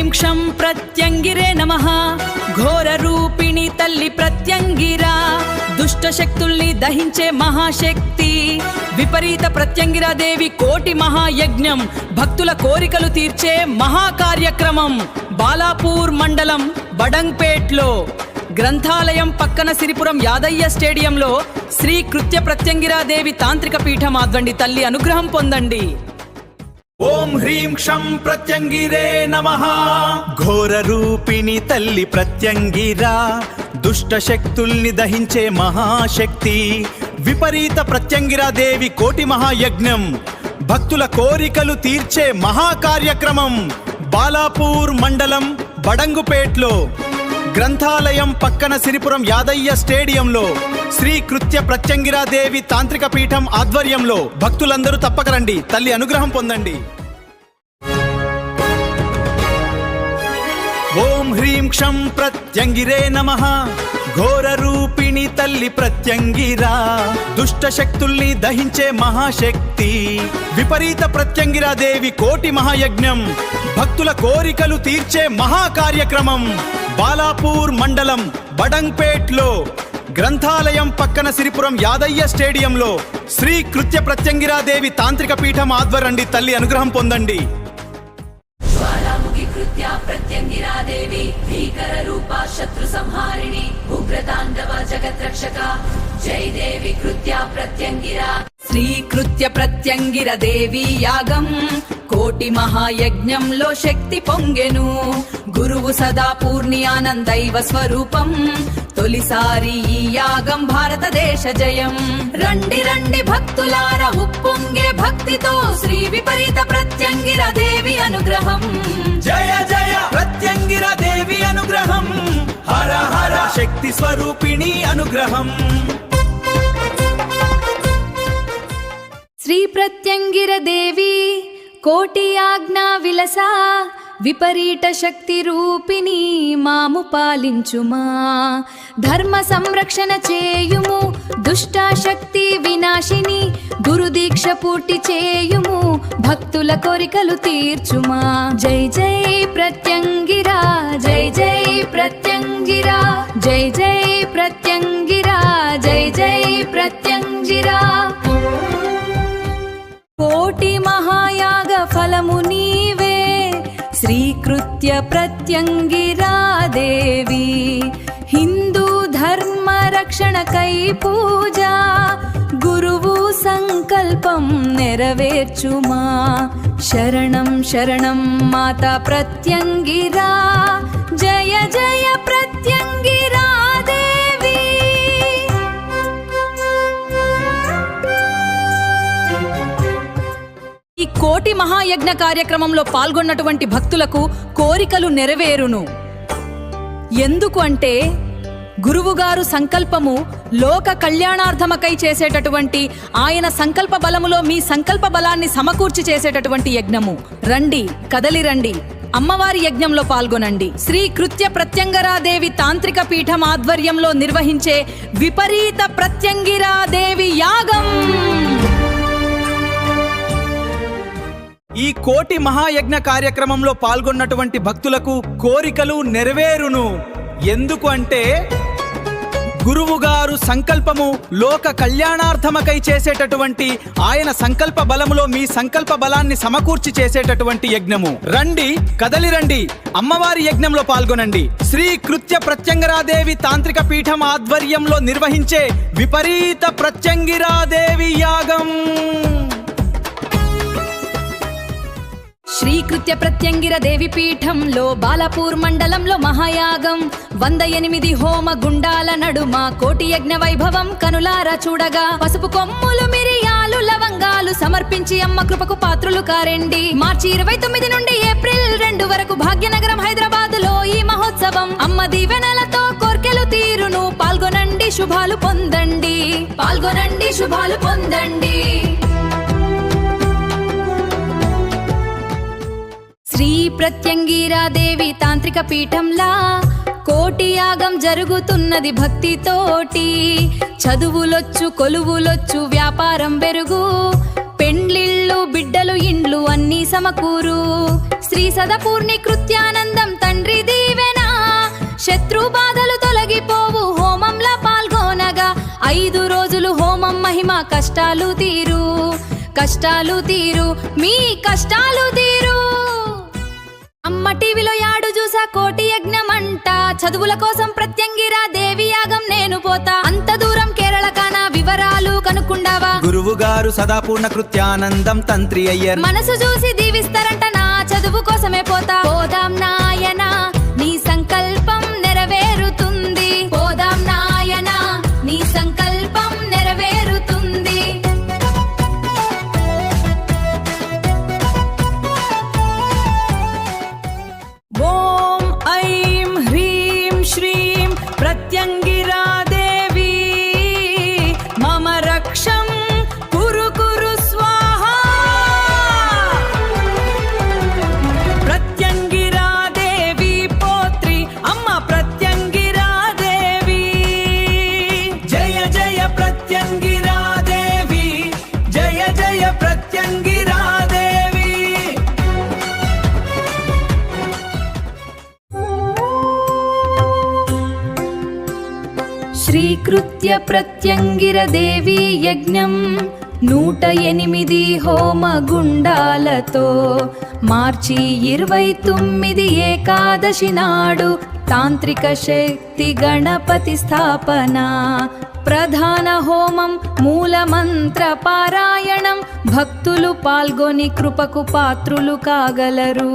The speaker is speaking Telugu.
హ్రీం క్షం ప్రత్యంగిరే నమః. ఘోర రూపిణి తల్లి ప్రత్యంగిరా, దుష్ట శక్తుల్ని దహించే మహాశక్తి. విపరీత ప్రత్యంగిరా దేవి కోటి మహాయజ్ఞం, భక్తుల కోరికలు తీర్చే మహాకార్యక్రమం. బాలాపూర్ మండలం బడంగ్పేట్లో, గ్రంథాలయం పక్కన సిరిపురం యాదయ్య స్టేడియంలో శ్రీ కృత్య ప్రత్యంగిరాదేవి తాంత్రిక పీఠం ఆద్వండి. తల్లి అనుగ్రహం పొందండి. ఓం హ్రీం క్షం ప్రత్యంగిరే నమః. ఘోర రూపిణి తల్లి ప్రత్యంగిరా, దుష్ట శక్తుల్ని దహించే మహాశక్తి. విపరీత ప్రత్యంగిరా దేవి కోటి మహాయజ్ఞం, భక్తుల కోరికలు తీర్చే మహాకార్యక్రమం. బాలాపూర్ మండలం బడంగుపేట్లో, గ్రంథాలయం పక్కన సిరిపురం యాదయ్య స్టేడియంలో శ్రీ కృత్య ప్రత్యంగిరాదేవి తాంత్రిక పీఠం ఆధ్వర్యంలో భక్తులందరూ తప్పక రండి. తల్లి అనుగ్రహం పొందండి. ఓం హ్రీం క్షం ప్రత్యంగిరే నమః. ఘోర రూపిణి తల్లి ప్రత్యంగిరా, దుష్ట శక్తుల్ని దహించే మహాశక్తి. విపరీత ప్రత్యంగిరాదేవి కోటి మహాయజ్ఞం, భక్తుల కోరికలు తీర్చే మహాకార్యక్రమం. బాలాపూర్ మండలం బడంగ్పేట్లో, గ్రంథాలయం పక్కన సిరిపురం యాదయ్య స్టేడియంలో శ్రీ కృత్య ప్రత్యంగిరాదేవి తాంత్రిక పీఠం ఆధ్వర్యండి. తల్లి అనుగ్రహం పొందండి. ప్రత్యంగిరాదేవి భీకర రూప శత్రు సంహారిణి, ఉగ్రతాండవ జగద్రక్షక. జై దేవి కృత్య ప్రత్యంగిరా. శ్రీ కృత్య ప్రత్యంగిర దేవి యాగం, కోటి మహాయజ్ఞంలో శక్తి పొంగెను. గురువు సదా పూర్ణి ఆనందైవ స్వరూపం, తొలిసారి ఈ యాగం భారతదేశ జయం. రండి రండి భక్తులార ఉప్పొంగే భక్తితో శ్రీ విపరీత ప్రత్యంగిర దేవి అనుగ్రహం. జయ జయ ప్రత్యంగిర దేవి అనుగ్రహం, హర హర శక్తి స్వరూపిణి అనుగ్రహం. శ్రీ ప్రత్యంగిర దేవి కోటి ఆజ్ఞా విలసా, విపరీత శక్తి రూపిణి మాము పాలించుమా. ధర్మ సంరక్షణ చేయుము, దుష్ట శక్తి వినాశిని. గురు దీక్ష పూర్తి చేయుము, భక్తుల కోరికలు తీర్చుమా. జై జై ప్రత్యంగిరా, జై జై ప్రత్యంగిరా, జై జై ప్రత్యంగిరా, జై జై ప్రత్యంగిరా. కోటి మహాయాగ ఫలము నీవే, శ్రీకృత్య ప్రత్యంగిరాదేవి. హిందూ ధర్మ రక్షణకై పూజ, గురువు సంకల్పం నెరవేర్చుమా. శరణం శరణం మాతా ప్రత్యంగిరా, జయ జయ ప్రత్యంగిరాదేవి. ఈ కోటి మహాయజ్ఞ కార్యక్రమంలో పాల్గొన్నటువంటి భక్తులకు కోరికలు నెరవేరును. ఎందుకు అంటే గురువుగారు సంకల్పము లోక కళ్యాణార్థమకై చేసేటటువంటి ఆయన సంకల్ప బలములో మీ సంకల్ప బలాన్ని సమకూర్చి చేసేటటువంటి యజ్ఞము. రండి, కదలి రండి, అమ్మవారి యజ్ఞంలో పాల్గొనండి. శ్రీ కృత్య ప్రత్యంగిరాదేవి తాంత్రిక పీఠం ఆధ్వర్యంలో నిర్వహించే విపరీత ప్రత్యంగిరాదేవి యాగం. ఈ కోటి మహాయజ్ఞ కార్యక్రమంలో పాల్గొన్నటువంటి భక్తులకు కోరికలు నెరవేరును. ఎందుకు అంటే గురువుగారు సంకల్పము లోక కళ్యాణార్థమకై చేసేటటువంటి ఆయన సంకల్ప బలములో మీ సంకల్ప బలాన్ని సమకూర్చి చేసేటటువంటి యజ్ఞము. రండి, కదలి రండి, అమ్మవారి యజ్ఞంలో పాల్గొనండి. శ్రీ కృత్య ప్రత్యంగిరాదేవి తాంత్రిక పీఠం ఆధ్వర్యంలో నిర్వహించే విపరీత ప్రత్యంగిరాదేవి యాగం. శ్రీకృత్య ప్రత్యంగిర దేవి పీఠంలో బాలాపూర్ మండలంలో మహాయాగం. 108 హోమ గుండాల నడుమ కోటి యజ్ఞ వైభవం కనులారా చూడగా. పసుపు కొమ్ములు, మిరియాలు, లవంగాలు సమర్పించి అమ్మ కృపకు పాత్రులు కారండి. మార్చి 29 నుండి ఏప్రిల్ 2 వరకు భాగ్యనగరం హైదరాబాద్ లో ఈ మహోత్సవం. అమ్మ దీవెనలతో కోర్కెలు తీరును. పాల్గొనండి, శుభాలు పొందండి. పాల్గొనండి, శుభాలు పొందండి. శ్రీ ప్రత్యంగిరాదేవి తాంత్రిక పీఠంలా కోటి యాగం జరుగుతున్నది భక్తితోటి. చదువులొచ్చు, కొలువులొచ్చు, వ్యాపారం పెరుగు. పెండ్లిళ్ళు, బిడ్డలు, ఇండ్లు అన్నీ సమకూరు. శ్రీ సదపూర్ణి కృత్యానందం తండ్రి దీవెనా శత్రు బాధలు తొలగిపోవు హోమంలా పాల్గొనగా 5 రోజులు హోమం మహిమ కష్టాలు తీరు మీ కష్టాలు తీరు. అమ్మ టీవీలో యాడు చూసా కోటి యజ్ఞమంట చదువుల కోసం ప్రత్యంగిరా దేవి యాగం నేను పోతా అంత దూరం కేరళ కానా వివరాలు కనుక్కుండావా గురువు గారు సదాపూర్ణ కృత్యానందం తంత్రి అయ్యర్ మనసు చూసి దీవిస్తారంట నా చదువు కోసమే పోతా పోదాం నాయనా నీ సంకల్పం నెరవేరుతుంది పోదాం నాయనా నీ సంకల్పం నెరవేరుతుంది. ఓం ఐం హ్రీం శ్రీం ప్రత్యంగిరా దేవి మమ రక్షం కురు కురు స్వాహా. ప్రత్యంగిరా దేవి పోత్రి అమ్మ ప్రత్యంగిరా దేవి జయ జయ ప్రత్యంగిరా దేవి జయ జయ ప్రత్యంగిరా దేవి. శ్రీకృత్య ప్రత్యంగిర దేవి యజ్ఞం 108 హోమ గుండాలతో మార్చి 29 ఏకాదశి నాడు తాంత్రిక శక్తి గణపతి స్థాపన ప్రధాన హోమం మూల మంత్ర పారాయణం భక్తులు పాల్గొని కృపకు పాత్రులు కాగలరు.